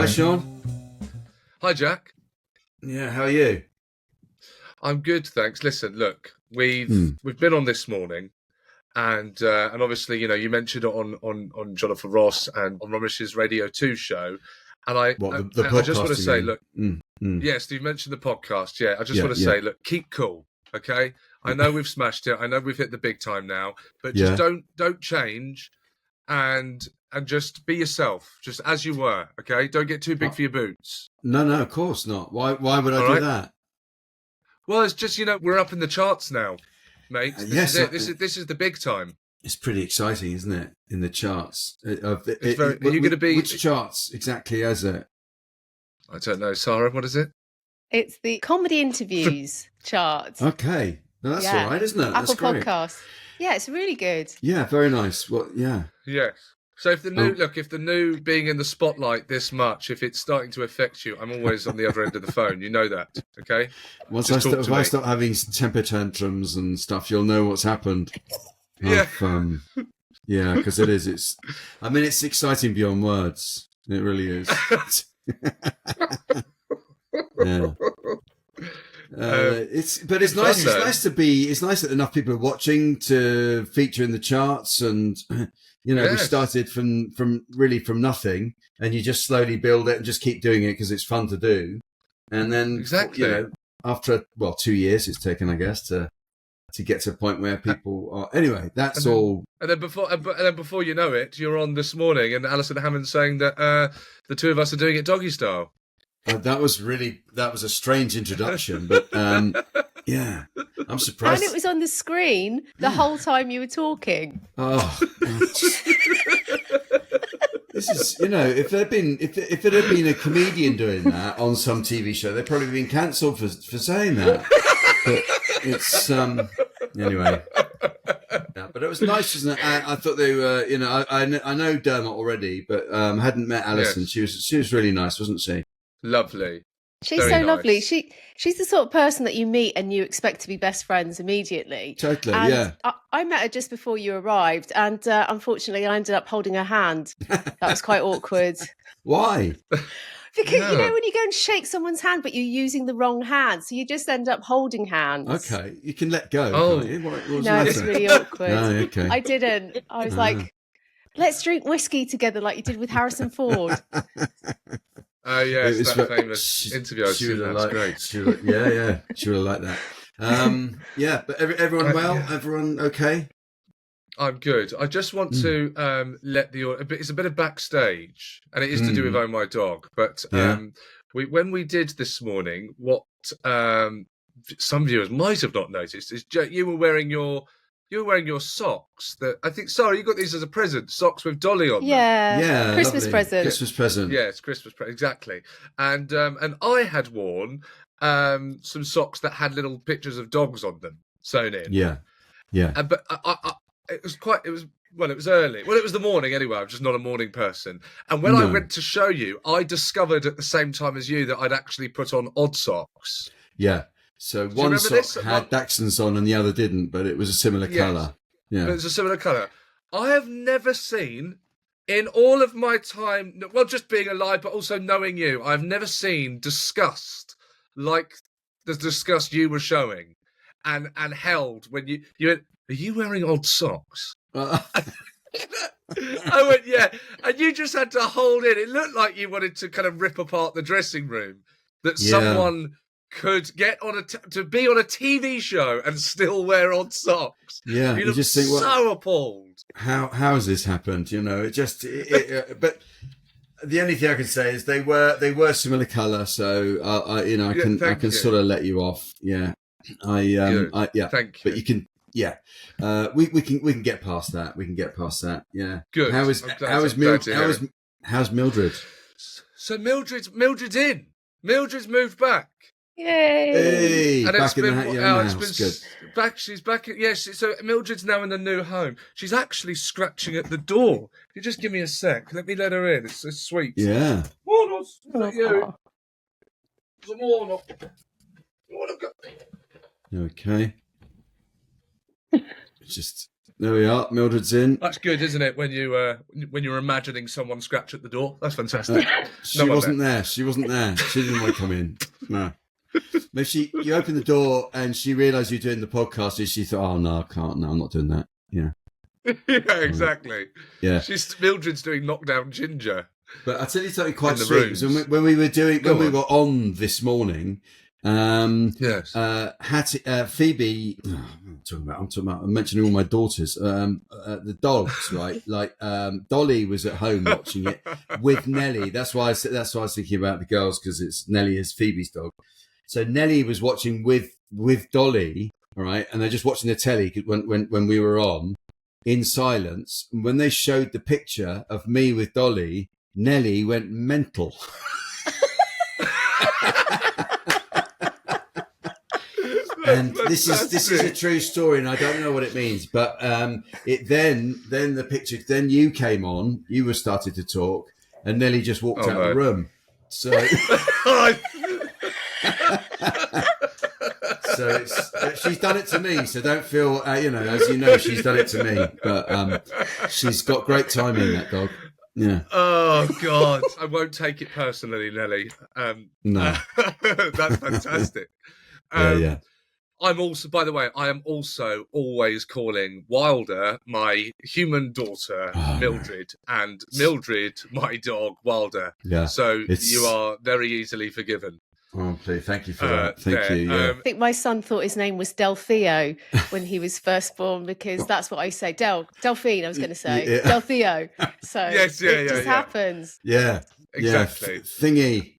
Hi, Sean. Hi, Jack. Yeah, how are you? I'm good, thanks. Listen, look, we've been on this morning, and obviously, you mentioned it on Jonathan Ross and on Ramish's Radio 2 show, and I just want to say, look, yes, you mentioned the podcast. Yeah, I just want to say, look, keep cool, okay? I know we've smashed it. I know we've hit the big time now, but just don't change, and just be yourself, just as you were, okay? Don't get too big for your boots. No, of course not. Why would I do that? Well, it's just, we're up in the charts now, mate. This is it. This is the big time. It's pretty exciting, isn't it? In the charts. Are you going to be... Which charts exactly is it? I don't know. Sarah, what is it? It's the comedy interviews chart. Okay. No, that's all right, isn't it? Apple that's great. Podcast. Yeah, it's really good. Yeah, very nice. Well, yeah. Yes. So if the new being in the spotlight this much, if it's starting to affect you, I'm always on the other end of the phone. You know that, okay? Once I start having temper tantrums and stuff, you'll know what's happened. Yeah. Yeah, because it is. It's exciting beyond words. It really is. Yeah. It's nice. It's nice to be. It's nice that enough people are watching to feature in the charts, and we started from nothing, and you just slowly build it and just keep doing it because it's fun to do, and then after 2 years it's taken, I guess, to get to a point where people are. Anyway, that's all. And then before you know it, you're on this morning, and Alison Hammond saying that the two of us are doing it doggy style. That was a strange introduction, but yeah, I'm surprised. And it was on the screen the whole time you were talking. Oh, this is if it had been a comedian doing that on some TV show, they'd probably been cancelled for saying that. But it's anyway. Yeah, but it was nice, wasn't it? I thought they were, I know Dermot already, but hadn't met Alison. Yes. She was really nice, wasn't she? Lovely. She's very so nice. Lovely. She's the sort of person that you meet and you expect to be best friends immediately. Totally, and yeah. I met her just before you arrived, and unfortunately I ended up holding her hand. That was quite awkward. Why? Because, when you go and shake someone's hand, but you're using the wrong hand, so you just end up holding hands. Okay, you can let go. Oh. No, it's really awkward. Oh, okay. I didn't. I was like, let's drink whiskey together like you did with Harrison Ford. Oh, yes, that famous interview. That's great. She would have liked that. But everyone well? Everyone okay? I'm good. I just want to let it's a bit of backstage, and it is to do with Oh My Dog. But when we did this morning, what some viewers might have not noticed is you were wearing your socks. That I think, sorry, you got these as a present. Socks with Dolly on them. Yeah, Christmas present. Christmas present. Yeah, it's Christmas present, exactly. And I had worn some socks that had little pictures of dogs on them sewn in. Yeah. But it was early. Well, it was the morning anyway. I'm just not a morning person. And when I went to show you, I discovered at the same time as you that I'd actually put on odd socks. Yeah. So one sock had Daxton's on and the other didn't, but it was a similar colour. Yeah, it was a similar colour. I have never seen, in all of my time, well, just being alive, but also knowing you, I've never seen disgust like the disgust you were showing and held when you went, are you wearing odd socks? I went, yeah. And you just had to hold it. It looked like you wanted to kind of rip apart the dressing room, that someone could get to be on a TV show and still wear odd socks. Yeah, you just think, so appalled. How has this happened? But the only thing I can say is they were similar colour, so I can sort of let you off. Yeah, Thank you. But you can. Yeah, we can get past that. We can get past that. Yeah. Good. How's Mildred? So Mildred's in. Mildred's moved back. Yay! Hey, and back in the house. Good. Back. She's back. Yes. So Mildred's now in the new home. She's actually scratching at the door. If you just give me a sec, let me let her in. It's sweet. Yeah. Okay. Okay. It's just There we are. Mildred's in. That's good, isn't it? When you're imagining someone scratch at the door. That's fantastic. She wasn't there. She wasn't there. She didn't want to come in. No. But you opened the door and she realised you're doing the podcast and she thought, oh, no, I can't. No, I'm not doing that. Yeah. Yeah, exactly. Yeah. Mildred's doing Knockdown Ginger. But I'll tell you something quite sweet. So when we were on this morning, yes. Phoebe, I'm talking about, I'm mentioning all my daughters, the dogs, right? Like, Dolly was at home watching it with Nellie. That's why I was thinking about the girls, because it's Nellie is Phoebe's dog. So Nellie was watching with Dolly, all right? And they're just watching the telly when we were on in silence. And when they showed the picture of me with Dolly, Nellie went mental. And this is a true story, and I don't know what it means. But it then the picture, then you came on, you were started to talk, and Nellie just walked out of the room. So, she's done it to me. So don't feel, as you know, she's done it to me. But she's got great timing, that dog. Yeah. Oh God, I won't take it personally, Nelly. No, that's fantastic. Yeah. I'm also, by the way, I am also always calling Wilder my human daughter, Mildred, and Mildred my dog, Wilder. Yeah. So you are very easily forgiven. Oh, please, thank you for that. Thank you. Yeah. I think my son thought his name was Delphio when he was first born, because that's what I say. Delphine, I was going to say. Yeah. Delphio. So it just happens. Yeah. Exactly. Yeah. Thingy.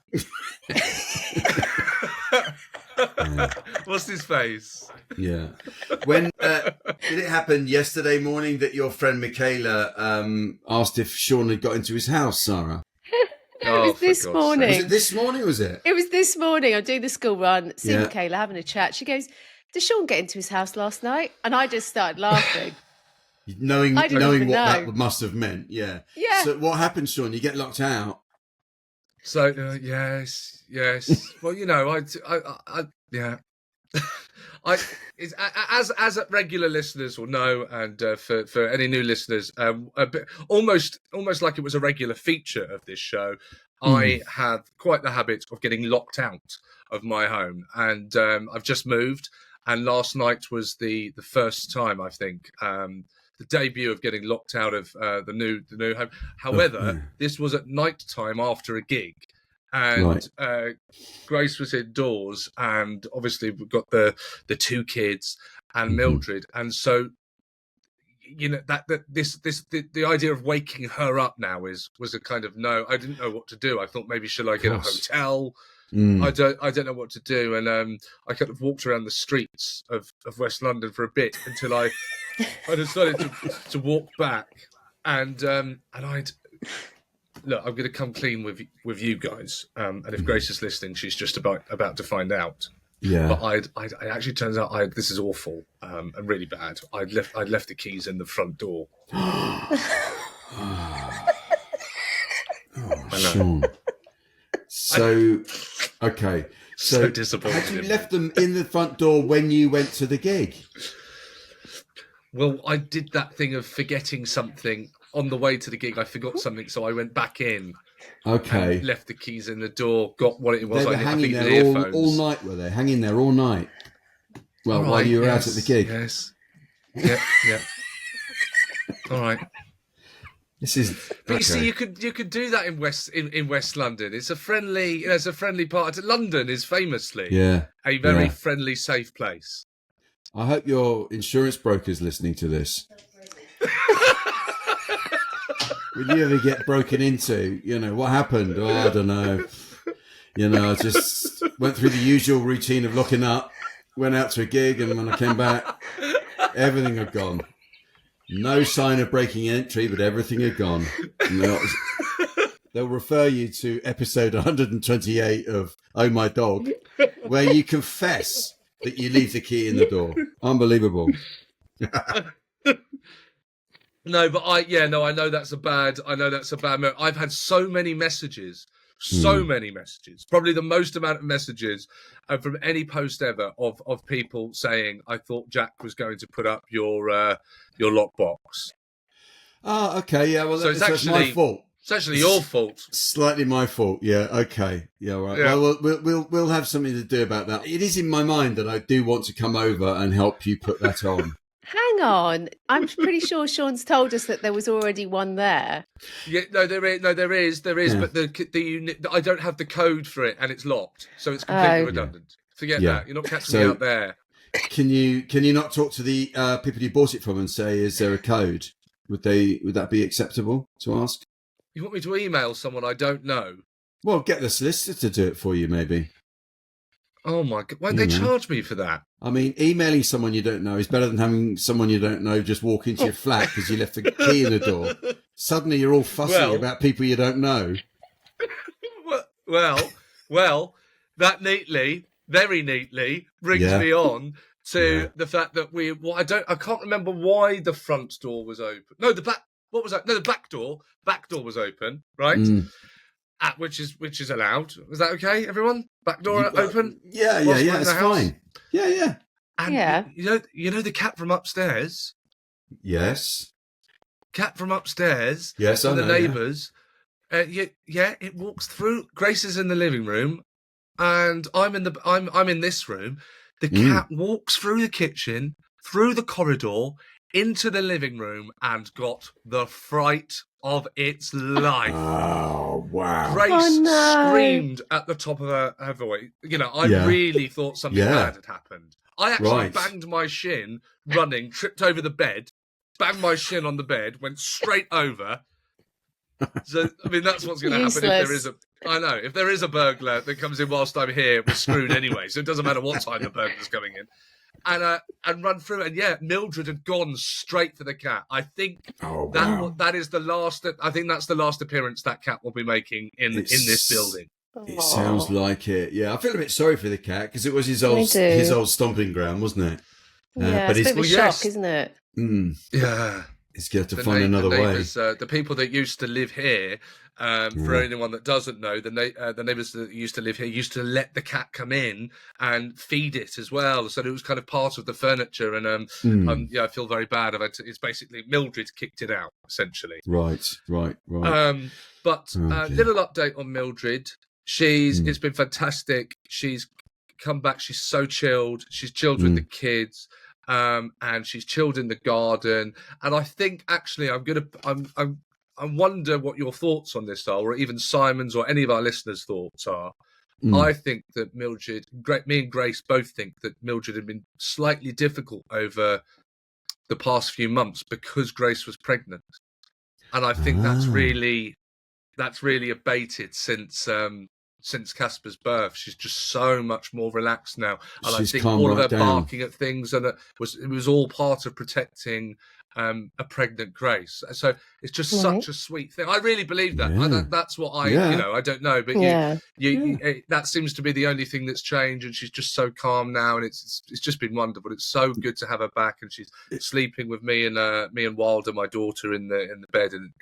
What's his face? Yeah. When did it happen yesterday morning that your friend Michaela asked if Seann had got into his house, Sarah? It was this morning. Was it this morning, was it? It was this morning. I'm doing the school run, seeing Michaela, having a chat. She goes, did Seann get into his house last night? And I just started laughing. knowing what that must have meant, yeah. Yeah. So what happened, Seann? You get locked out? So, yes. Well, as regular listeners will know, and for any new listeners, almost like it was a regular feature of this show, I have quite the habit of getting locked out of my home, and I've just moved, and last night was the first time, I think, the debut of getting locked out of the new home. However, this was at night time after a gig. And Grace was indoors, and obviously we've got the two kids and Mildred, and so the idea of waking her up now was a kind of no. I didn't know what to do. I thought maybe should I get a hotel? I don't know what to do, and I kind of walked around the streets of West London for a bit until I decided to walk back, and I'd. Look, I'm going to come clean with you guys, and if Grace is listening, she's just about to find out. Yeah. But I actually turns out this is awful and really bad. I'd left the keys in the front door. Seann. So, okay. So disappointing. Had you left them in the front door when you went to the gig? Well, I did that thing of forgetting something. On the way to the gig, I forgot something, so I went back in. Okay. And left the keys in the door, got what it was. They were hanging there all night, were they? Hanging there all night? Well, while you were out at the gig. Yes. Yeah. All right. This is. But you see, you could do that in West London. It's a friendly, part. London is famously a very friendly, safe place. I hope your insurance broker's listening to this. When you ever get broken into, what happened? Oh, I don't know. I just went through the usual routine of locking up, went out to a gig, and when I came back, everything had gone. No sign of breaking entry, but everything had gone. They'll refer you to episode 128 of Oh My Dog, where you confess that you leave the key in the door. Unbelievable. No, but I know that's a bad. I've had so many messages So many messages, probably the most amount of messages from any post ever of people saying, "I thought Jack was going to put up your lockbox." Oh, okay, yeah. Well, So it's actually my fault. It's actually your fault. Slightly my fault. Yeah. Okay. Yeah. Right. Yeah. Well, we'll have something to do about that. It is in my mind that I do want to come over and help you put that on. Hang on. I'm pretty sure Sean's told us that there was already one there. Yeah, no, there is, Yeah. but I don't have the code for it, and it's locked, so it's completely redundant. Forget that. You're not catching me out there. Can you not talk to the people you bought it from and say, is there a code? Would that be acceptable to ask? You want me to email someone I don't know? Well, get the solicitor to do it for you, maybe. Oh my God! Why don't they charge me for that? I mean, emailing someone you don't know is better than having someone you don't know just walk into your flat because you left the key in the door. Suddenly you're all fussy about people you don't know. Well, that very neatly brings me on to the fact that I can't remember why the front door was open. No, the back. What was that? No, the back door. Back door was open, right? Which is allowed. Is that okay, everyone? Back door open? Yeah, it's fine. Yeah. And you know the cat from upstairs? Yes. Cat from upstairs. Yes, I know. The neighbours. It walks through. Grace is in the living room, and I'm in this room. The cat walks through the kitchen, through the corridor, into the living room, and got the fright of its life. Oh, wow. Grace screamed at the top of her voice. I really thought something bad had happened. I actually banged my shin running, tripped over the bed, banged my shin on the bed, went straight over. So, I mean, that's what's going to happen if there is a burglar that comes in whilst I'm here, we're screwed anyway. So it doesn't matter what time the burglar's coming in. And run through, and Mildred had gone straight for the cat. I think that is the last. I think that's the last appearance that cat will be making in this building. It sounds like it. Yeah, I feel a bit sorry for the cat because it was his old stomping ground, wasn't it? But it's a bit of a shock, isn't it? Yeah. It's going to find another way. The people that used to live here, for anyone that doesn't know, the neighbours that used to live here used to let the cat come in and feed it as well. So it was kind of part of the furniture. And I feel very bad about it. It's basically Mildred kicked it out, essentially. Right. But little update on Mildred. It's been fantastic. She's come back. She's so chilled. She's chilled with the kids. And she's chilled in the garden, and I think actually I wonder what your thoughts on this are, or even Simon's or any of our listeners' thoughts are. I think that me and Grace both think that Mildred had been slightly difficult over the past few months because Grace was pregnant, and I think that's really abated since Casper's birth. She's just so much more relaxed now, and I think all of her barking at things it was all part of protecting a pregnant Grace. So it's just such a sweet thing. I really believe that. That's what I don't know, but that seems to be the only thing that's changed, and she's just so calm now, and it's just been wonderful. It's so good to have her back, and she's sleeping with me and Wilder, my daughter, in the bed, and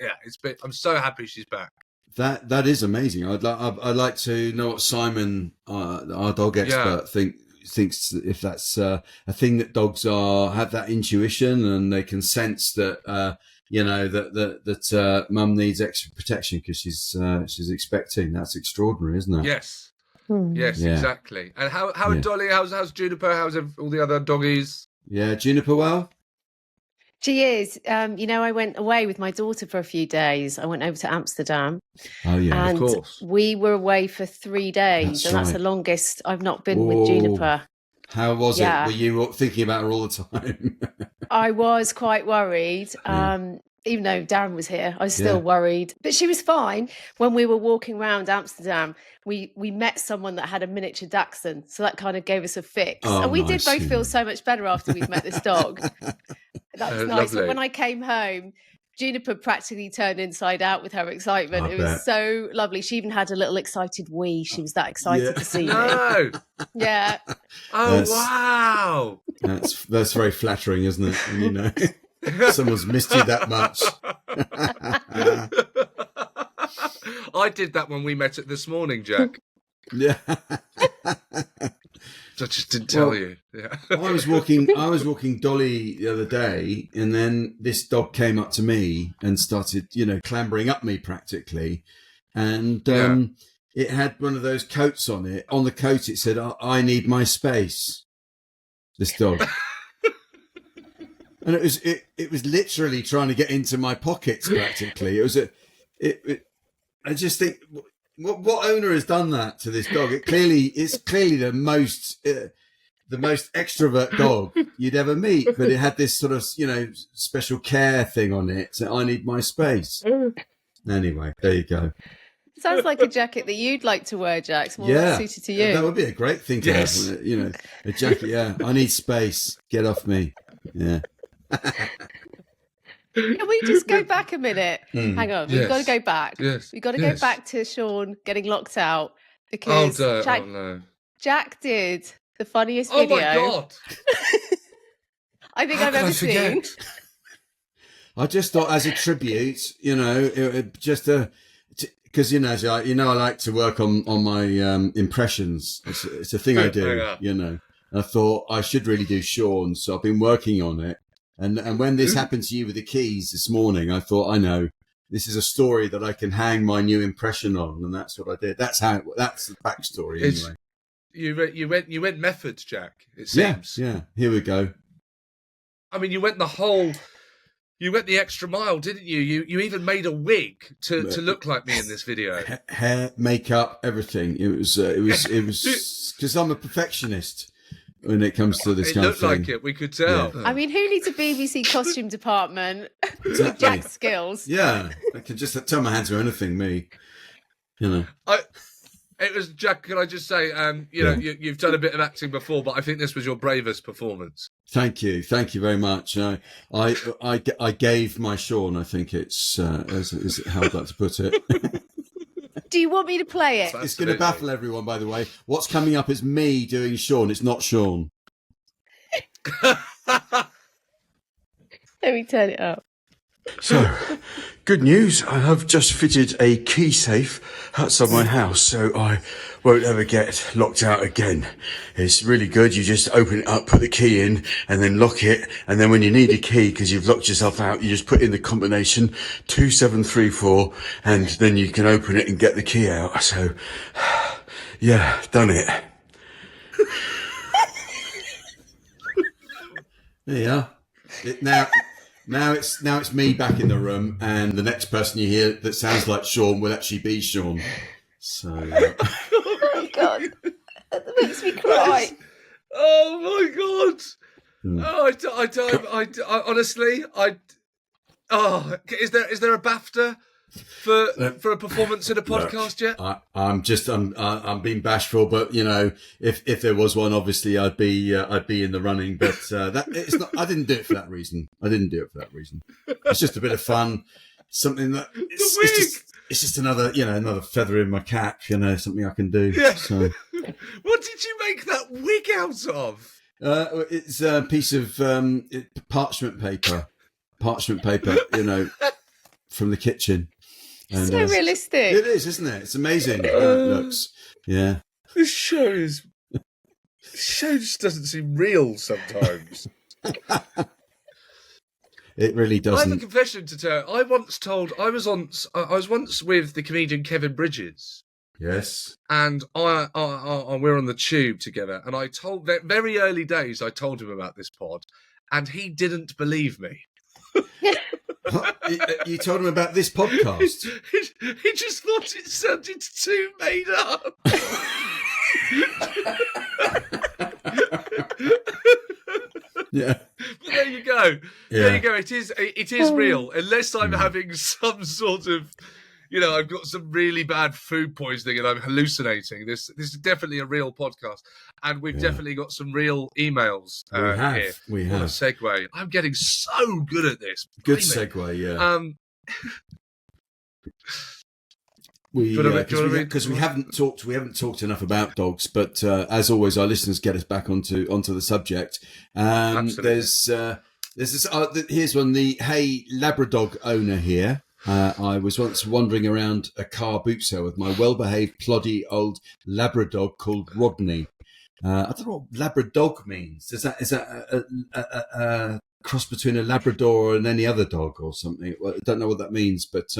I'm so happy she's back. That is amazing. I'd like to know what Simon, our dog expert, thinks if that's a thing that dogs have that intuition and they can sense that that mum needs extra protection because she's expecting. That's extraordinary, isn't it? Yes, exactly. And how are Dolly? How's Juniper? How's all the other doggies? Yeah, Juniper well. She is. I went away with my daughter for a few days. I went over to Amsterdam. Oh, yeah, and of course. We were away for 3 days, that's the longest I've not been with Juniper. How was it? Were you thinking about her all the time? I was quite worried. Even though Darren was here, I was still worried. But she was fine. When we were walking around Amsterdam, we met someone that had a miniature Dachshund. So that kind of gave us a fix. And we did both feel so much better after we'd met this dog. That was nice. But when I came home, Juniper practically turned inside out with her excitement. It was so lovely. She even had a little excited wee. She was that excited to see me. Yeah. Oh, wow. That's very flattering, isn't it? Someone's missed you that much. I did that when we met it this morning, Jack. Yeah. I just didn't tell you. Yeah. I was walking Dolly the other day, and then this dog came up to me and started, clambering up me practically. And it had one of those coats on it. On the coat, it said, "I need my space." This dog. And it was literally trying to get into my pockets practically. I just think, what owner has done that to this dog? It's clearly the most extrovert dog you'd ever meet, but it had this sort of special care thing on it. So I need my space. Anyway, there you go. Sounds like a jacket that you'd like to wear, Jack. It's more suited to you. That would be a great thing to have, wouldn't it? A jacket. Yeah, I need space. Get off me. Yeah. Can we just go back a minute? Hang on, we've Yes. got to go back. Yes. We've got to go back to Seann getting locked out because Jack did the funniest video. Oh my God! I think How I've could I ever seen. forget? I just thought, as a tribute, because I like to work on my impressions. It's a thing I do. Yeah. I thought I should really do Seann, so I've been working on it. And when this happened to you with the keys this morning, I thought, I know, this is a story that I can hang my new impression on, and that's what I did. That's the backstory anyway. You went method, Jack. It seems. Yeah. Here we go. I mean, you went the extra mile, didn't you? You even made a wig to look like me in this video. Hair, makeup, everything. It was because I'm a perfectionist when it comes to this kind of thing. It looked like it. We could tell. Yeah. I mean, who needs a BBC costume department with Jack's skills? Yeah, I can just turn my hands to anything. Me, It was Jack. Can I just say, you've done a bit of acting before, but I think this was your bravest performance. Thank you very much. I gave my Seann. I think it's is how I'd like to put it. Do you want me to play it? It's going to baffle everyone, by the way. What's coming up is me doing Seann. It's not Seann. Let me turn it up. So, good news. I have just fitted a key safe outside my house, so I won't ever get locked out again. It's really good. You just open it up, put the key in, and then lock it. And then when you need a key, because you've locked yourself out, you just put in the combination 2734, and then you can open it and get the key out. So, yeah, done it. There you are. Now it's me back in the room, and the next person you hear that sounds like Seann will actually be Seann. So, Oh my God, that makes me cry. Oh my God! I honestly, is there a BAFTA for a performance in a podcast yet? I'm being bashful, but if there was one, obviously I'd be in the running. But it's not. I didn't do it for that reason. It's just a bit of fun, something that it's just another feather in my cap. Something I can do. Yeah. So. What did you make that wig out of? It's a piece of parchment paper, from the kitchen. And, So realistic. It is, isn't it? It's amazing how it looks. Yeah. This show just doesn't seem real sometimes. It really I have a doesn't. confession to tell. I was once with the comedian Kevin Bridges. Yes. And we're on the tube together, and I told very early days I told him about this pod, and he didn't believe me. You told him about this podcast? He just thought it sounded too made up. Yeah. But there you go. Yeah. There you go. It is real. Unless I'm having some sort of, I've got some really bad food poisoning and I'm hallucinating. This is definitely a real podcast, and we've definitely got some real emails. Here. We What a have. segue! I'm getting so good at this. Good Blimey. segue. Yeah. Because we haven't talked enough about dogs, but as always, our listeners get us back onto the subject. Absolutely. There's this. Here's one. The Hey Labradog owner here I was once wandering around a car boot sale with my well-behaved, ploddy old Labrador called Rodney. I don't know what Labradog means. Is that a cross between a Labrador and any other dog or something? Well, I don't know what that means, but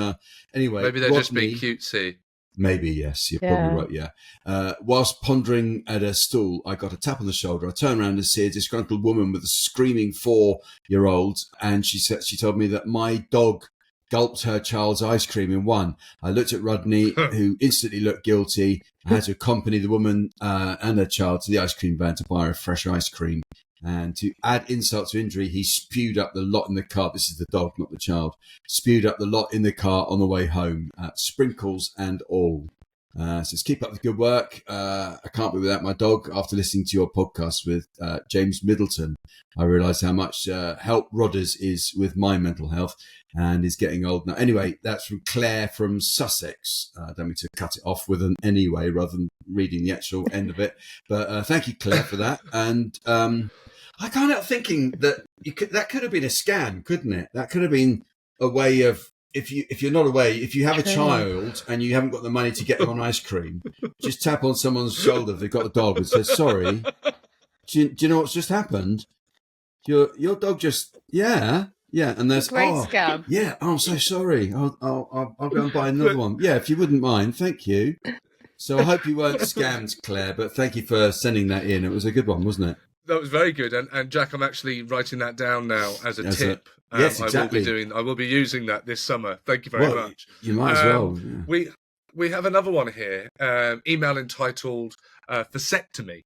anyway. Maybe they're Rodney, just being cutesy. Maybe, yes. You're probably right, yeah. Whilst pondering at a stool, I got a tap on the shoulder. I turned around and see a disgruntled woman with a screaming 4-year-old, and she told me that my dog gulped her child's ice cream in one. I looked at Rodney, who instantly looked guilty. I had to accompany the woman and her child to the ice cream van to buy her fresh ice cream. And to add insult to injury, he spewed up the lot in the car. This is the dog, not the child. Spewed up the lot in the car on the way home, sprinkles and all. Says, keep up the good work. I can't be without my dog. After listening to your podcast with James Middleton, I realised how much help Rodders is with my mental health and is getting old now. Anyway, that's from Claire from Sussex. I don't mean to cut it off with an anyway rather than reading the actual end of it. But thank you, Claire, for that. And I can't help thinking that that could have been a scam, couldn't it? That could have been a way of, if you're not aware, if you have a child and you haven't got the money to get them on ice cream, just tap on someone's shoulder if they've got a dog and say, sorry, do you know what's just happened? Your dog just, yeah. And there's, great scam. Yeah, I'm so sorry. I'll go and buy another one. Yeah, if you wouldn't mind, thank you. So I hope you weren't scammed, Claire, but thank you for sending that in. It was a good one, wasn't it? That was very good, and Jack, I'm actually writing that down now as a tip. Yes, exactly. I will be using that this summer. Thank you very much. You might as well. Yeah. We have another one here. Email entitled "Vasectomy."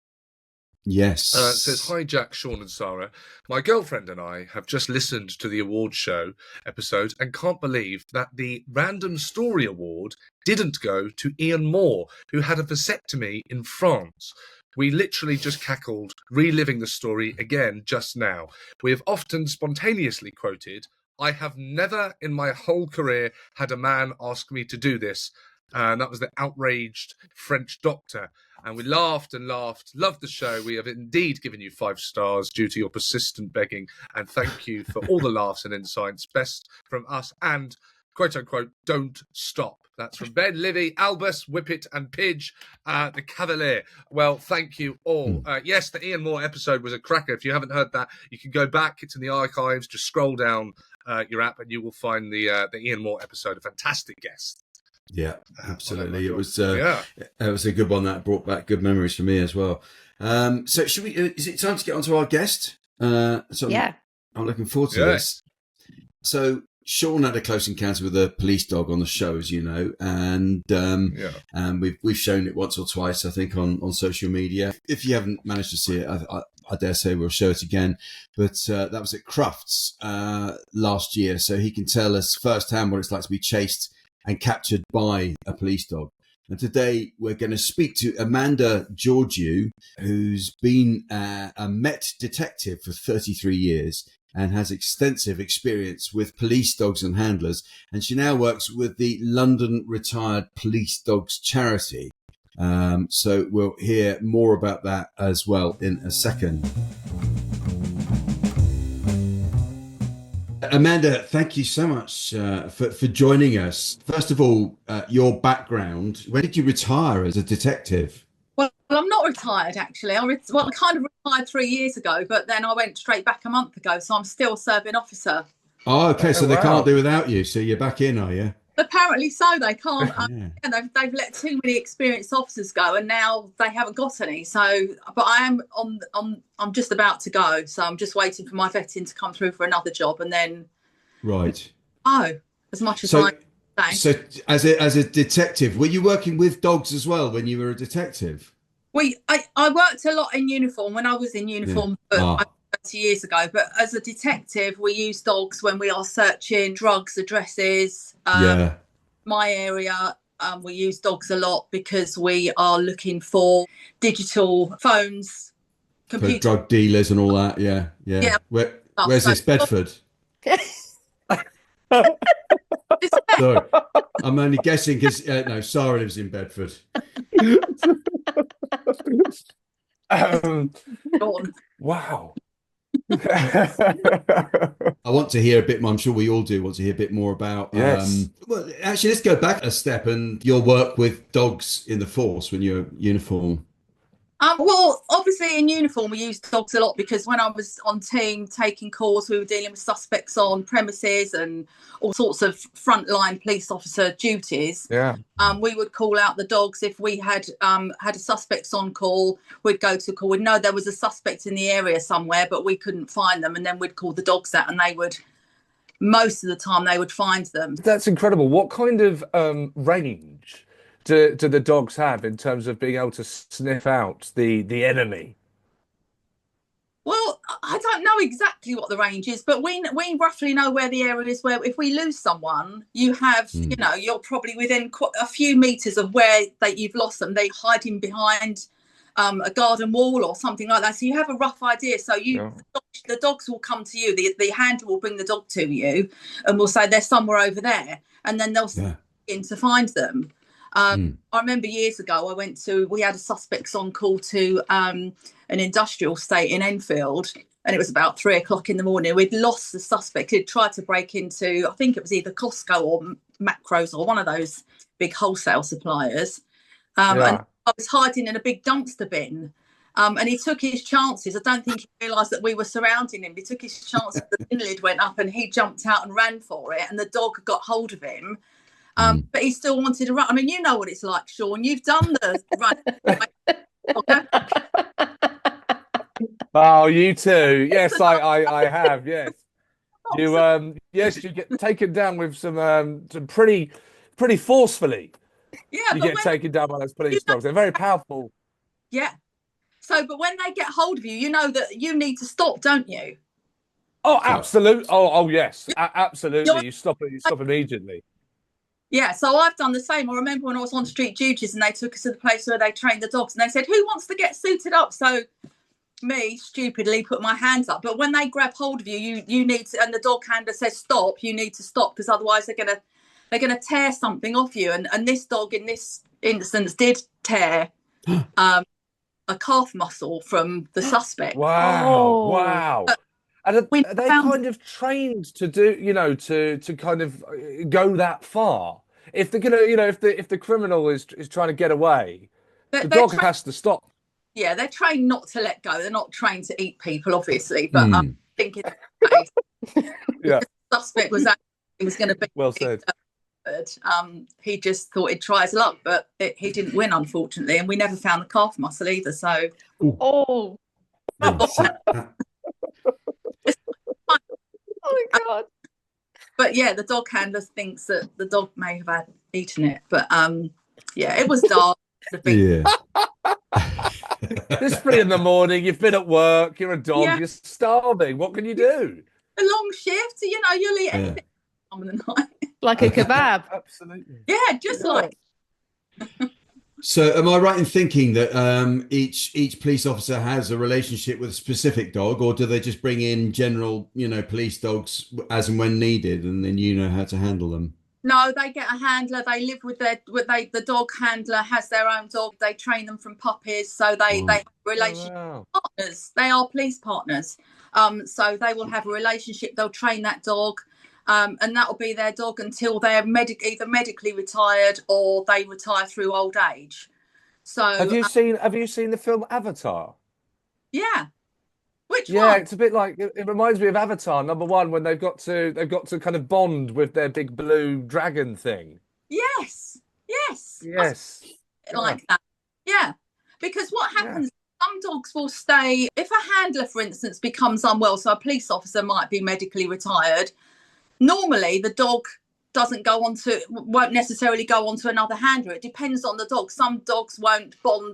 Yes. It says, hi, Jack, Seann and Sara. My girlfriend and I have just listened to the award show episode and can't believe that the Random Story Award didn't go to Ian Moore, who had a vasectomy in France. We literally just cackled, reliving the story again just now. We have often spontaneously quoted, I have never in my whole career had a man ask me to do this. And that was the outraged French doctor. And we laughed and laughed, loved the show. We have indeed given you 5 stars due to your persistent begging. And thank you for all the laughs and insights. Best from us and, quote unquote, don't stop. That's from Ben, Livy, Albus, Whippet and Pidge, the Cavalier. Well, thank you all. Yes, the Ian Moore episode was a cracker. If you haven't heard that, you can go back. It's in the archives. Just scroll down your app and you will find the Ian Moore episode. A fantastic guest. Yeah, absolutely. It was a good one that brought back good memories for me as well. So should we? Is it time to get on to our guest? I'm looking forward to this. So Seann had a close encounter with a police dog on the show, as you know, and we've shown it once or twice, I think, on social media. If you haven't managed to see it, I dare say we'll show it again. But that was at Crufts last year, so he can tell us firsthand what it's like to be chased and captured by a police dog. And today we're going to speak to Amanda Georgoui, who's been a Met detective for 33 years and has extensive experience with police dogs and handlers. And she now works with the London Retired Police Dogs Charity. So we'll hear more about that as well in a second. Amanda, thank you so much for joining us. First of all, your background. When did you retire as a detective? Well, I'm not retired, actually. I kind of retired 3 years ago, but then I went straight back a month ago, so I'm still a serving officer. Oh, okay. So they can't do without you. So you're back in, are you? Apparently so. They can't. They've let too many experienced officers go, and now they haven't got any. So, but I am I'm just about to go, so I'm just waiting for my vetting to come through for another job, and then. Right. As much as I. So, as a detective, were you working with dogs as well when you were a detective? I worked a lot in uniform when I was in uniform. Yeah. 30 years ago, but as a detective we use dogs when we are searching drugs addresses. My area, we use dogs a lot because we are looking for digital phones, for drug dealers and all that. Yeah. Where's this, Bedford? Sorry, I'm only guessing because no, Sara lives in Bedford. Wow. I want to hear a bit more. I'm sure we all do want to hear a bit more about. Yes. Well, actually, let's go back a step and your work with dogs in the force when you're uniform. Well, obviously in uniform we use dogs a lot because when I was on team taking calls, we were dealing with suspects on premises and all sorts of frontline police officer duties. Yeah. We would call out the dogs if we had had a suspect on call. We'd go to call. We'd know there was a suspect in the area somewhere, but we couldn't find them, and then we'd call the dogs out, and they would, most of the time, they would find them. That's incredible. What kind of range do the dogs have in terms of being able to sniff out the enemy? Well, I don't know exactly what the range is, but we roughly know where the area is where if we lose someone, you have, you know, you're probably within quite a few meters of where you've lost them. They hide in behind a garden wall or something like that. So you have a rough idea. So the dogs will come to you. The handler will bring the dog to you and will say they're somewhere over there. And then they'll in to find them. I remember years ago, we had a suspect on call to an industrial estate in Enfield, and it was about 3 o'clock in the morning. We'd lost the suspect. He'd tried to break into, I think it was either Costco or Macros or one of those big wholesale suppliers. And I was hiding in a big dumpster bin. And he took his chances. I don't think he realised that we were surrounding him. He took his chances. The bin lid went up and he jumped out and ran for it, and the dog got hold of him. But he still wanted to run. I mean, you know what it's like, Sean. You've done the run. Oh, you too. Yes, I have. Yes, yes, you get taken down with some pretty forcefully. Yeah, you get taken down by those police dogs. They're very powerful. Yeah. So, but when they get hold of you, you know that you need to stop, don't you? Oh, absolutely. Oh, yes, absolutely. You stop it. You stop immediately. Yeah, so I've done the same. I remember when I was on street duties and they took us to the place where they trained the dogs and they said, who wants to get suited up? So me, stupidly, put my hands up. But when they grab hold of you, you need to, and the dog handler says stop, you need to stop because otherwise they're gonna tear something off you. And this dog in this instance did tear a calf muscle from the suspect. Wow. And are they kind of trained to do, to kind of go that far? If they're gonna, if the criminal is trying to get away, the dog has to stop. Yeah, they're trained not to let go. They're not trained to eat people, obviously. But I'm thinking, the suspect was going to be well said. He just thought he'd try his luck, but he didn't win, unfortunately, and we never found the calf muscle either. So, oh my God. But yeah, the dog handler thinks that the dog may have eaten it. But it was dark. Yeah. It's 3 a.m. You've been at work. You're a dog. You're starving. What can you do? A long shift. You'll eat anything in the night. Like a kebab. Absolutely. Yeah, just like. So am I right in thinking that each police officer has a relationship with a specific dog, or do they just bring in general, police dogs as and when needed, and then you know how to handle them? No, they get a handler. They live with the dog handler has their own dog. They train them from puppies, so they have relationship partners. They are police partners. So they will have a relationship. They'll train that dog. And that will be their dog until they're either medically retired or they retire through old age. So have you seen the film Avatar? Yeah. Which one? Yeah, it's a bit like it reminds me of Avatar #1 when they've got to kind of bond with their big blue dragon thing. Yes. Like that. Yeah. Because what happens, some dogs will stay, if a handler, for instance, becomes unwell, so a police officer might be medically retired. Normally, the dog won't necessarily go on to another handler. It depends on the dog. Some dogs won't have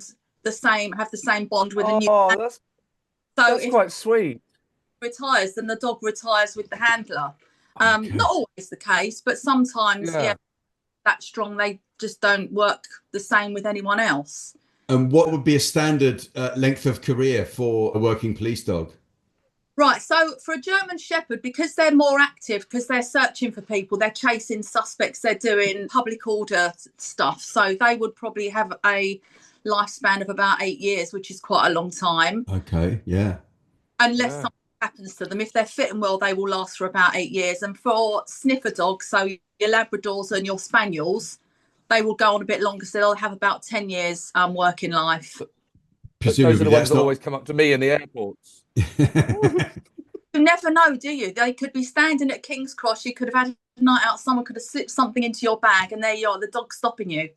the same bond with a new handler. That's quite sweet. Retires, then the dog retires with the handler. Not always the case, but sometimes, that strong, they just don't work the same with anyone else. And what would be a standard length of career for a working police dog? Right, so for a German Shepherd, because they're more active, because they're searching for people, they're chasing suspects, they're doing public order stuff. So they would probably have a lifespan of about 8 years, which is quite a long time. Okay, yeah. Unless something happens to them. If they're fit and well, they will last for about 8 years. And for sniffer dogs, so your Labradors and your Spaniels, they will go on a bit longer, so they'll have about 10 years working life. Presumably those are the ones that always come up to me in the airports. You never know, do you? They could be standing at King's Cross, you could have had a night out, someone could have slipped something into your bag, and there you are, the dog's stopping you.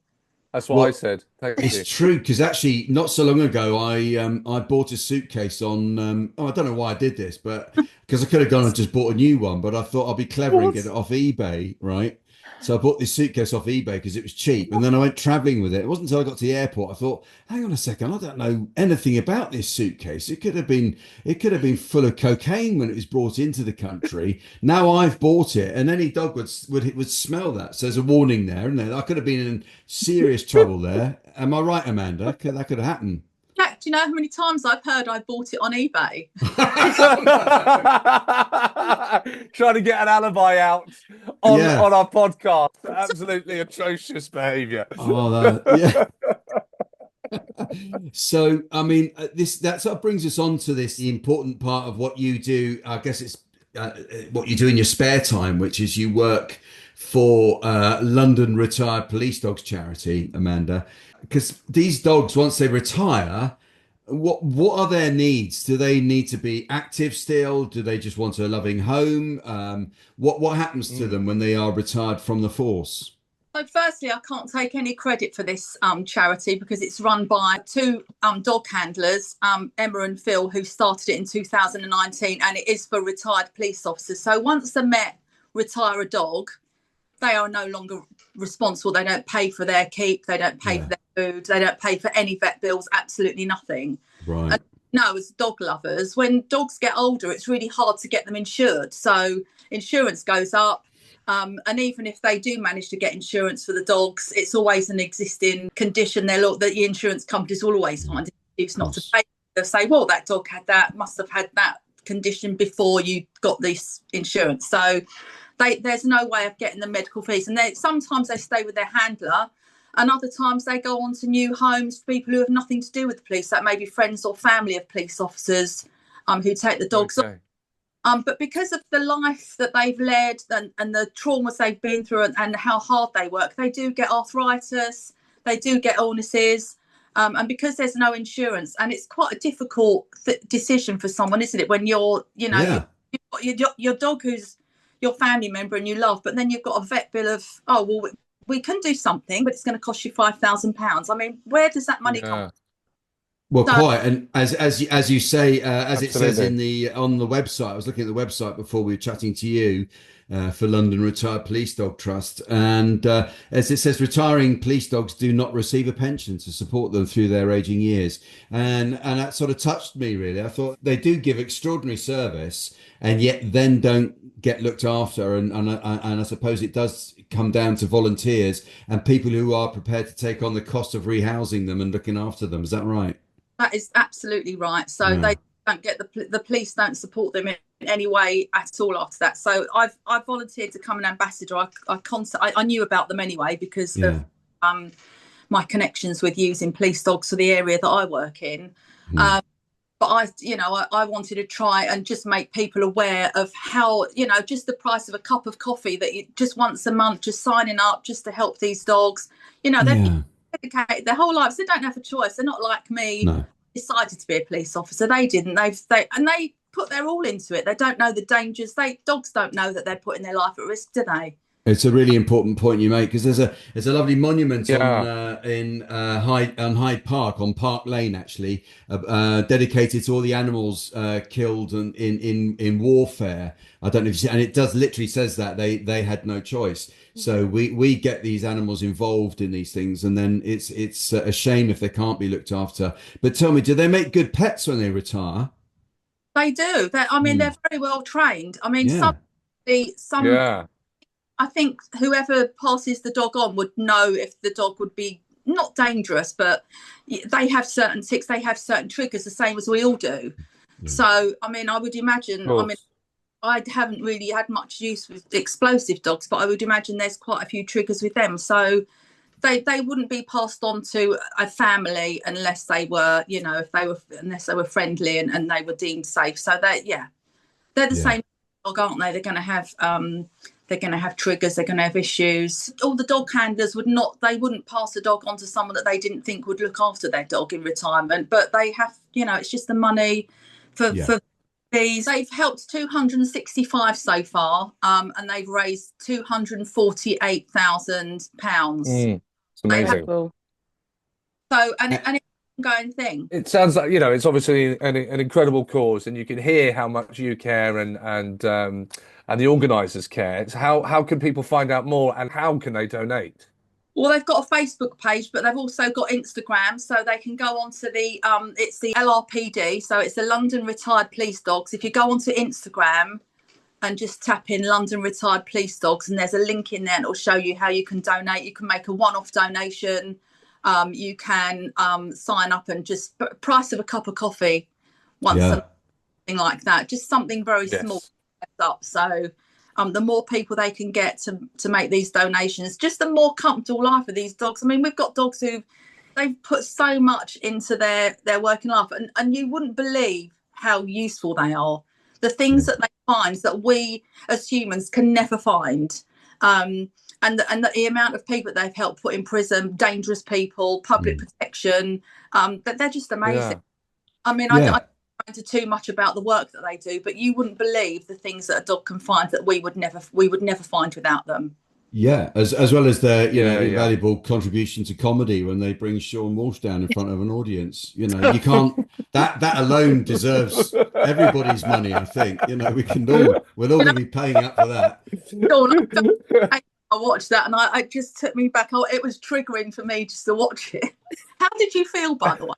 That's what I said. Thank you. It's true, because actually not so long ago I bought a suitcase on I don't know why I did this, but because I could have gone and just bought a new one, but I thought I'd be clever and get it off eBay, right? So I bought this suitcase off eBay because it was cheap, and then I went traveling with it. It wasn't until I got to the airport I thought, hang on a second, I don't know anything about this suitcase. It could have been full of cocaine when it was brought into the country. Now I've bought it, and any dog would smell that. So there's a warning there, and I could have been in serious trouble there. Am I right, Amanda? That could have happened. Jack, do you know how many times I've heard I bought it on eBay? Trying to get an alibi out on our podcast. Absolutely atrocious behaviour. Yeah. So, I mean, that sort of brings us on to the important part of what you do. I guess it's what you do in your spare time, which is you work for London Retired Police Dogs charity, Amanda. Because these dogs, once they retire, what are their needs? Do they need to be active still? Do they just want a loving home? What happens to them when they are retired from the force? So firstly, I can't take any credit for this charity because it's run by two dog handlers, Emma and Phil, who started it in 2019, and it is for retired police officers. So once the Met retire a dog, they are no longer responsible. They don't pay for their keep. They don't pay for their food. They don't pay for any vet bills, absolutely nothing. Right. And no, as dog lovers, when dogs get older, it's really hard to get them insured. So insurance goes up. And even if they do manage to get insurance for the dogs, it's always an existing condition. The insurance companies will always find an excuse not to pay. They'll say, well, that dog must have had that condition before you got this insurance. So there's no way of getting the medical fees. And sometimes they stay with their handler, and other times they go on to new homes for people who have nothing to do with the police. That may be friends or family of police officers who take the dogs on. But because of the life that they've led and the traumas they've been through and how hard they work, they do get arthritis, they do get illnesses. And because there's no insurance, and it's quite a difficult decision for someone, isn't it? When you've got your dog who's your family member and you love, but then you've got a vet bill of, we can do something, but it's going to cost you £5,000. I mean, where does that money come from? Well, quite, and as you say, as it says on the website, I was looking at the website before we were chatting to you for London Retired Police Dog Trust, and as it says, retiring police dogs do not receive a pension to support them through their aging years, and that sort of touched me really. I thought they do give extraordinary service, and yet then don't get looked after, and I suppose it does come down to volunteers and people who are prepared to take on the cost of rehousing them and looking after them. Is that right? That is absolutely right. So they don't get the police don't support them in any way at all after that. So I've volunteered to come an ambassador. I knew about them anyway because of my connections with using police dogs for the area that I work in. But I wanted to try and just make people aware of how, just the price of a cup of coffee that you just once a month, just signing up just to help these dogs. They're dedicated their whole lives. They don't have a choice. They're not like me. No. Decided to be a police officer. They didn't. They put their all into it. They don't know the dangers. Dogs don't know that they're putting their life at risk, do they? It's a really important point you make, because there's a lovely monument on Hyde Park, on Park Lane actually, dedicated to all the animals killed in warfare. I don't know if you see, and it does literally says that they had no choice. So we get these animals involved in these things, and then it's a shame if they can't be looked after. But tell me, do they make good pets when they retire? They do. They're very well trained. I mean, I think whoever passes the dog on would know if the dog would be not dangerous, but they have certain tics, they have certain triggers, the same as we all do. So, I would imagine, I haven't really had much use with explosive dogs, but I would imagine there's quite a few triggers with them. So they wouldn't be passed on to a family unless they were, unless they were friendly and they were deemed safe. So They're the same dog, aren't they? They're going to have triggers. They're going to have issues. All the dog handlers wouldn't pass a dog on to someone that they didn't think would look after their dog in retirement. But they have, it's just the money for these. They've helped 265 so far, and they've raised £248,000. It's amazing. So, and it's an ongoing thing. It sounds like, it's obviously an incredible cause, and you can hear how much you care and the organisers care. It's how can people find out more, and how can they donate? Well, they've got a Facebook page, but they've also got Instagram, so they can go onto it's the LRPD, so it's the London Retired Police Dogs. If you go onto Instagram and just tap in London Retired Police Dogs, and there's a link in there, and it'll show you how you can donate. You can make a one-off donation. You can sign up and just price of a cup of coffee once, something like that. Just something very small up. So the more people they can get to make these donations, just the more comfortable life for these dogs. I mean, we've got dogs they've put so much into their working life, and you wouldn't believe how useful they are. The things that they find that we as humans can never find. And the amount of people that they've helped put in prison, dangerous people, public protection, that they're just amazing. I mean, I don't go into too much about the work that they do, but you wouldn't believe the things that a dog can find that we would never find without them. Yeah, as well as their invaluable contribution to comedy when they bring Sean Walsh down in front of an audience. You can't that alone deserves everybody's money. I think we'll all going to be paying up for that. I watched that, and I just took me back. It was triggering for me just to watch it. How did you feel, by the way?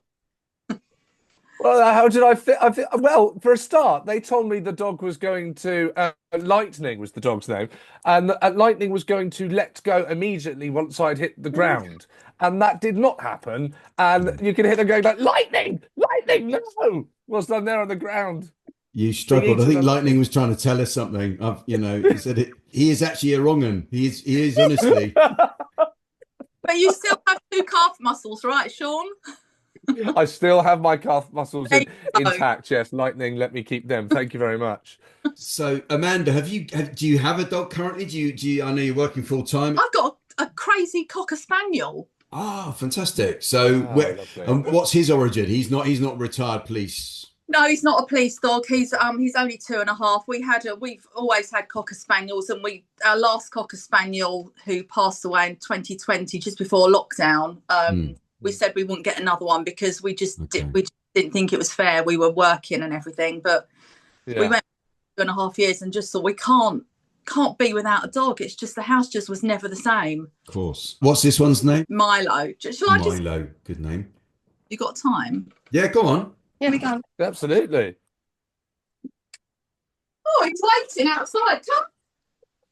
Well, how did I feel? Well, for a start, they told me the dog was going to Lightning was the dog's name, and Lightning was going to let go immediately once I'd hit the ground, and that did not happen. And you can hear them going like, "Lightning, Lightning, no!" whilst I'm there on the ground. You struggled. I think Lightning was trying to tell us something. He said he is actually a wrong un. He is honestly. But you still have 2 calf muscles, right, Sean? I still have my calf muscles intact. Yes, Lightning, let me keep them. Thank you very much. So, Amanda, do you have a dog currently? Do you? I know you're working full time. I've got a crazy Cocker Spaniel. Ah, fantastic. So, what's his origin? He's not retired police. No, he's not a police dog. He's only 2.5. We've always had Cocker Spaniels, and our last Cocker Spaniel, who passed away in 2020, just before lockdown. We said we wouldn't get another one because we just didn't think it was fair. We were working and everything, but we went 2.5 years and just thought we can't be without a dog. It's just the house just was never the same. Of course. What's this one's name? Milo. Milo. Good name. You got time? Yeah, go on. Here we go. Absolutely. Oh, he's waiting outside. Come.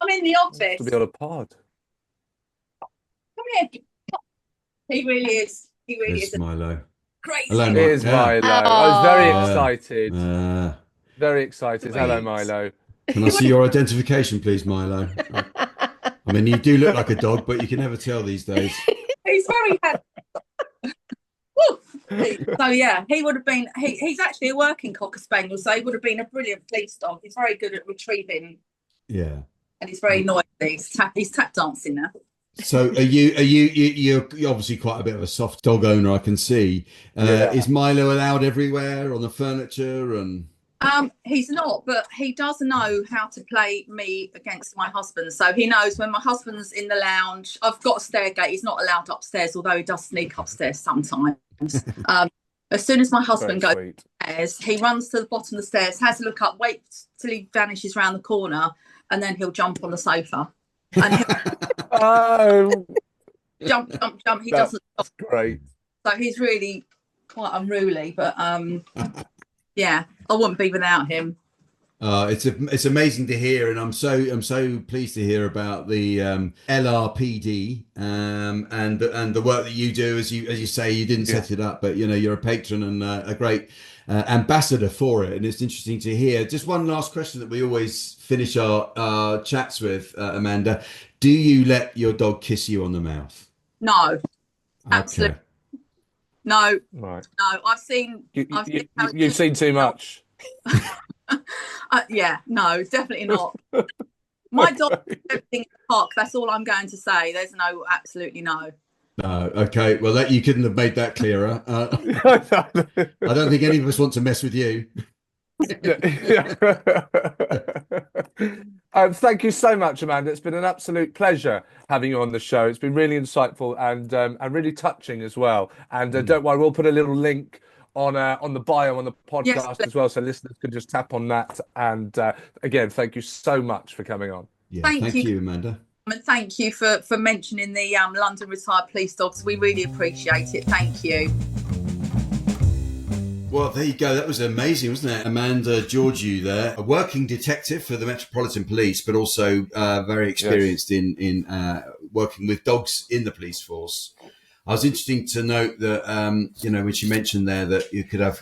I'm in the office. To be on a pod. Come here. He really is. He really is. Milo. Crazy. Hello, Milo. I was very excited. Very excited. Hello, Milo. Can I see your identification, please, Milo? I mean, you do look like a dog, but you can never tell these days. He's very happy. So he would have been. He's actually a working Cocker Spaniel, so he would have been a brilliant police dog. He's very good at retrieving. Yeah. And he's very noisy. He's tap dancing now. So you're obviously quite a bit of a soft dog owner, I can see. Is Milo allowed everywhere on the furniture and? He's not, but he does know how to play me against my husband. So he knows when my husband's in the lounge. I've got a stair gate. He's not allowed upstairs, although he does sneak upstairs sometimes. As soon as my husband goes upstairs, he runs to the bottom of the stairs, has a look up, waits till he vanishes around the corner, and then he'll jump on the sofa. And jump. He doesn't stop. Great. So he's really quite unruly, but yeah, I wouldn't be without him. It's amazing to hear, and I'm so pleased to hear about the LRPD and the work that you do. As you say, you didn't set it up, but you're a patron and a great ambassador for it, and it's interesting to hear. Just one last question that we always finish our chats with, Amanda. Do you let your dog kiss you on the mouth? No, absolutely. No, right. No. I've seen. You've seen too much. Yeah, no, definitely not. My dog is everything in the park. That's all I'm going to say. There's no, absolutely no. No, okay. Well, you couldn't have made that clearer. I don't think any of us want to mess with you. Thank you so much, Amanda. It's been an absolute pleasure having you on the show. It's been really insightful and really touching as well. And don't worry, we'll put a little link on the bio on the podcast as well, so listeners can just tap on that. And again, thank you so much for coming on. Yeah, thank you, Amanda. And thank you for mentioning the London retired police dogs. We really appreciate it. Thank you. Well, there you go. That was amazing, wasn't it? Amanda Georgoui there, a working detective for the Metropolitan Police, but also very experienced in working with dogs in the police force. I was interesting to note that, when she mentioned there that you could have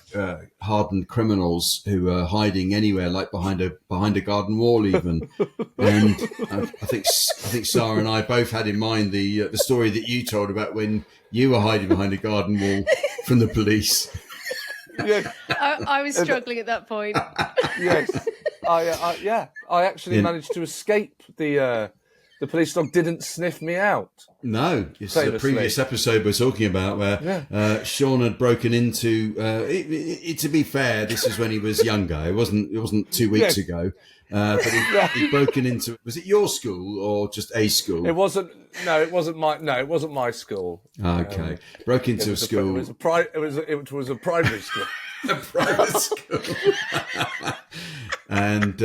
hardened criminals who are hiding anywhere, like behind a garden wall even. And I think Sara and I both had in mind the story that you told about when you were hiding behind a garden wall from the police. Yes. I was struggling at that point. Yes. I actually managed to escape. The police dog didn't sniff me out. No, it's a previous episode we're talking about where Seann had broken into. To be fair, this is when he was younger. It wasn't 2 weeks ago. But he'd broken into. Was it your school or just a school? It wasn't. No, it wasn't my. No, it wasn't my school. Okay, broke into a school. It was a primary school. A private school. And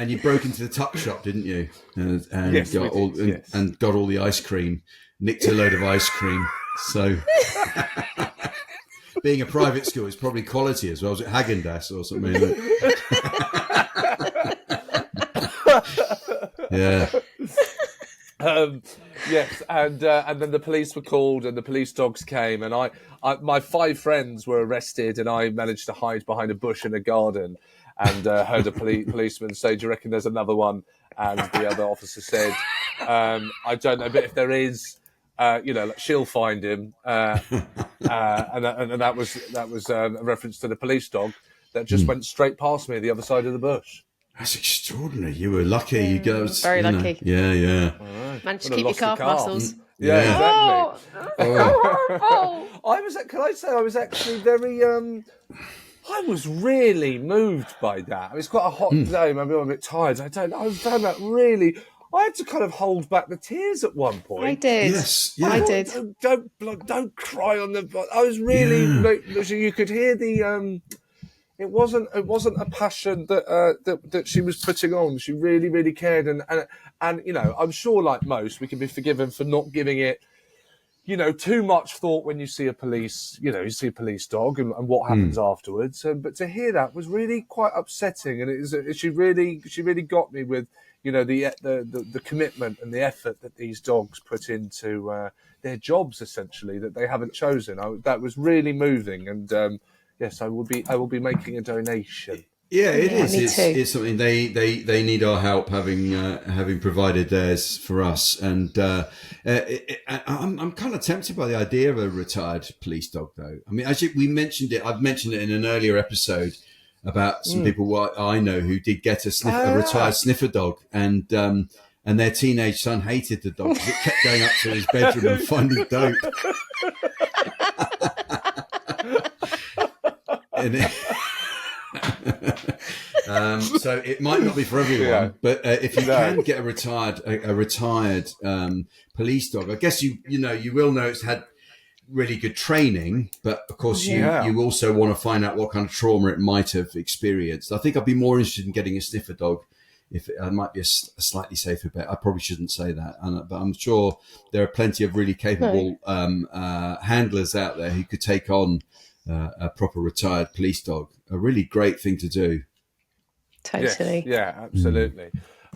you broke into the tuck shop, didn't you? And yes, got and got all the ice cream, nicked a load of ice cream. So, being a private school is probably quality as well. Was it Häagen-Dazs or something? Yeah. Yes, and then the police were called, and the police dogs came, and my 5 friends were arrested, and I managed to hide behind a bush in a garden, and heard a policeman say, "Do you reckon there's another one?" And the other officer said, "I don't know, but if there is, she'll find him." And that was a reference to the police dog that just went straight past me the other side of the bush. That's extraordinary. You were lucky. You guys, very lucky. Yeah. Right. Managed to keep your calf muscles. Yeah, exactly. Oh. Can I say I was actually very I was really moved by that. It was quite a hot day. Maybe I'm a bit tired. I found that really. I had to kind of hold back the tears at one point. I did. Yes, yeah. I did. Don't cry on the. I was really. You could hear the. It wasn't a passion that she was putting on. She really, really cared, and I'm sure, like most, we can be forgiven for not giving it, too much thought when you see a police, you see a police dog and what happens afterwards. But to hear that was really quite upsetting, and she really got me with, the commitment and the effort that these dogs put into their jobs, essentially, that they haven't chosen. That was really moving, and. Yes, I will be making a donation. Yeah, it is. It's something they need our help, having provided theirs for us. And I'm kind of tempted by the idea of a retired police dog, though. I mean, actually, I've mentioned it in an earlier episode about some people I know who did get a retired sniffer dog, and their teenage son hated the dog because it kept going up to his bedroom and finding dope. So it might not be for everyone, but if you can get a retired police dog, I guess you will know it's had really good training, but of course you also want to find out what kind of trauma it might have experienced. I think I'd be more interested in getting a sniffer dog. If it might be a slightly safer bet. I probably shouldn't say that, but I'm sure there are plenty of really capable handlers out there who could take on a proper retired police dog. A really great thing to do. Totally. Yes, yeah, absolutely.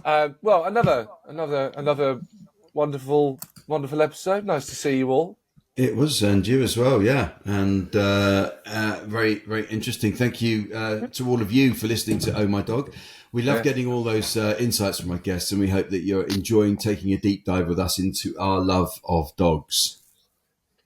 Well, another wonderful episode. Nice to see you all. It was, and you as well, yeah. And very, very interesting. Thank you to all of you for listening to Oh My Dog. We love getting all those insights from our guests, and we hope that you're enjoying taking a deep dive with us into our love of dogs.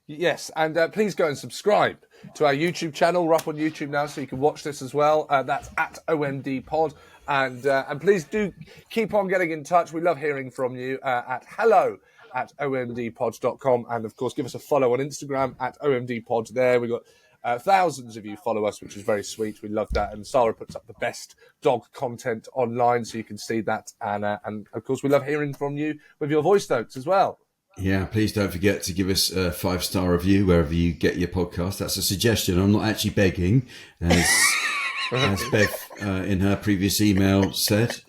Yes, and please go and subscribe to our YouTube channel. We're up on YouTube now, so you can watch this as well. That's at OMD Pod. And please do keep on getting in touch. We love hearing from you at hello@omdpods.com. And, of course, give us a follow on Instagram at OMDPod there. We've got thousands of you follow us, which is very sweet. We love that. And Sara puts up the best dog content online, so you can see that. And of course, we love hearing from you with your voice notes as well. Yeah, please don't forget to give us a 5-star review wherever you get your podcast. That's a suggestion. I'm not actually begging, as Bev in her previous email said.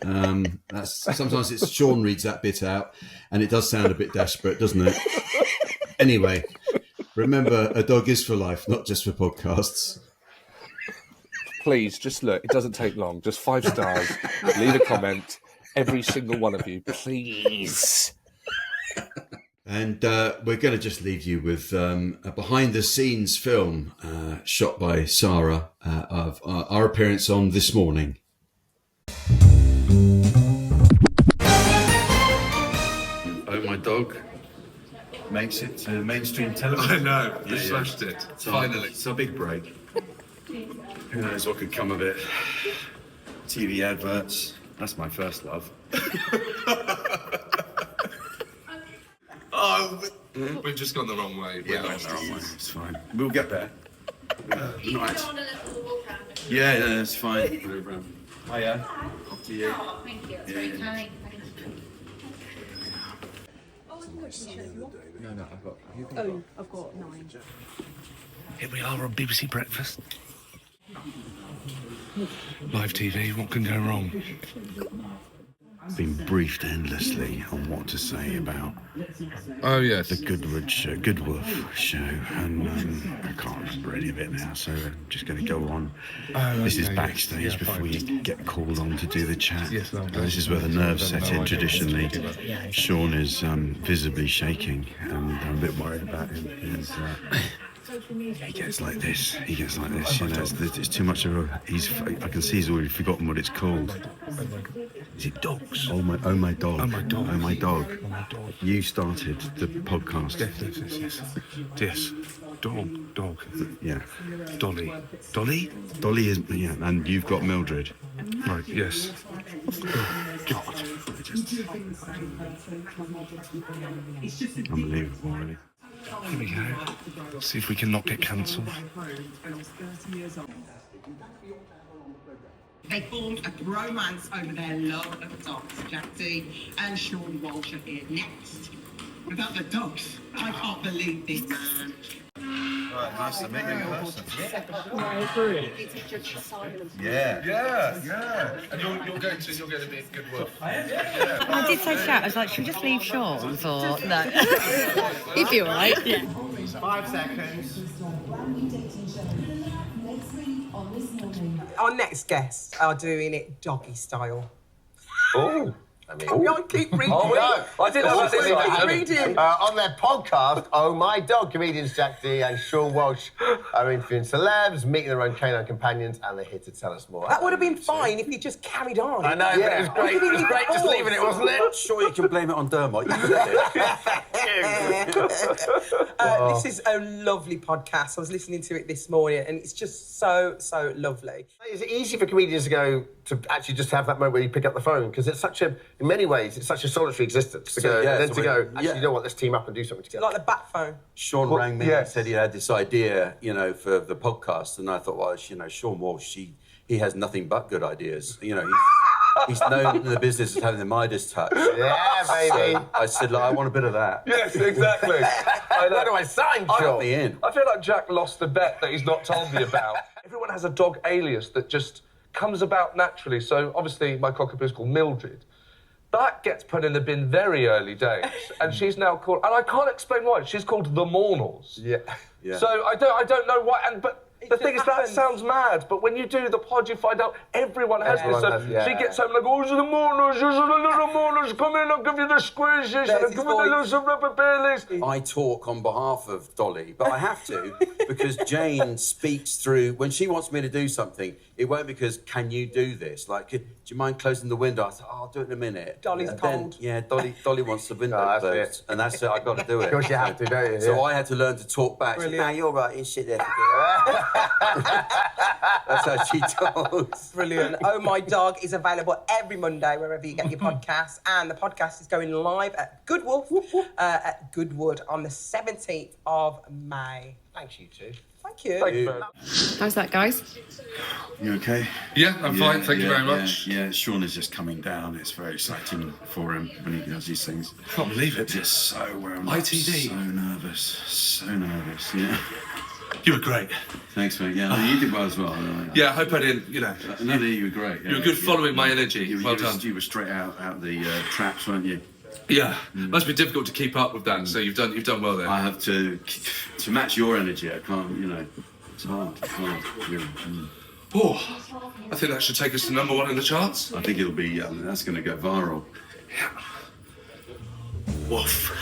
Sometimes it's Sean reads that bit out, and it does sound a bit desperate, doesn't it? Anyway, remember, a dog is for life, not just for podcasts. Please, just look. It doesn't take long. Just 5 stars. Leave a comment. Every single one of you, please. And we're going to just leave you with a behind-the-scenes film shot by Sara of our appearance on This Morning. Oh, my dog makes it to mainstream television. I know, you smashed it. Finally. It's a big break. Who knows what could come of it? TV adverts. That's my first love. Oh, we've just gone the wrong way. Yeah, the wrong way. It's fine. We'll get there. Right. Yeah, that's fine. Oh, yeah. Off to you. Oh, thank you. That's very kind. I've got 9. Here we are on BBC Breakfast. Live TV, what can go wrong? Been briefed endlessly on what to say about the Good Wolf show, and I can't remember any of it now, so I'm just going to go on. This is backstage before we get called on to do the chat. This is where the nerves set in traditionally. Sean is visibly shaking, and I'm a bit worried about him. He gets like this. You know, it's too much of a. I can see he's already forgotten what it's called. Is it dogs? Oh my dog. Oh my dog. Oh my dog. You started the podcast. Yes. Dog. Yeah. Dolly. Dolly is, yeah, and you've got Mildred. Right, yes. Oh, God. Unbelievable, really. Here we go. See if we can not get cancelled. They formed a bromance over their love of dogs. Jackie and Sean Walsh are here next. Without the dogs, I can't believe this man. Right, nice to meet you in person. Yeah. And you're going to be a good wolf. I did say shout. I was like, should we just leave Sean's or no? He'd be all right. Yeah. 5 seconds. Our next guests are doing it doggy style. Oh. I keep reading. Oh, no. I didn't know what it was reading. On their podcast, Oh My Dog, comedians Jack D and Sean Walsh are interviewing celebs, meeting their own canine companions, and they're here to tell us more. That would have been fine if you just carried on. I know, but it was great. It was great just leaving it, wasn't it? Sure, you can blame it on Dermot. This is a lovely podcast. I was listening to it this morning, and it's just so lovely. Is it easy for comedians to actually just have that moment where you pick up the phone? Because it's in many ways, it's such a solitary existence to go, actually, you know what, let's team up and do something together. Like the bat phone. Sean rang me and said he had this idea, for the podcast, and I thought, well, Sean Walsh, he has nothing but good ideas. He's known in the business as having the Midas touch. Yeah, baby. So I said, I want a bit of that. Yes, exactly. Where do I sign, Sean? I feel like Jack lost the bet that he's not told me about. Everyone has a dog alias that just comes about naturally. So obviously my cockapoo is called Mildred. That gets put in the bin very early days, and she's now called, and I can't explain why, she's called the Mournals. Yeah. So I don't know why, but The thing is, that sounds mad, but when you do the pod, you find out everyone has this. So she gets home like, oh, it's the mourners, come in, I'll give you the squeezes, and I'll give you the some rubber Baileys. I talk on behalf of Dolly, but I have to, because Jane speaks through, when she wants me to do something, it won't because, can you do this? Like, do you mind closing the window? I said, oh, I'll do it in a minute. Dolly's cold. Dolly wants the window closed, and that's it, I've got to do it. Of course you have to, don't you? So I had to learn to talk back. No, you're right, you sit there. That's how she talks. Brilliant. Oh My Dog is available every Monday wherever you get your podcasts, and the podcast is going live at Good Wolf at Goodwood on the 17th of May. Thanks, you two. Thank you. Thank you. How's that, guys? You okay? Yeah, I'm fine. Thank you very much. Yeah, Seann is just coming down. It's very exciting for him when he does these things. I can't believe it. Just so ITV. So nervous. Yeah. You were great. Thanks, mate. Yeah, you did well as well. Yeah, I hope I didn't, No, you were great. You were good following my energy. Well done. You were straight out the traps, weren't you? Yeah, must be difficult to keep up with that. So you've done well there. I have to match your energy. I can't, it's hard. Oh, I think that should take us to #1 in the charts. I think it'll be. That's going to go viral. Woof.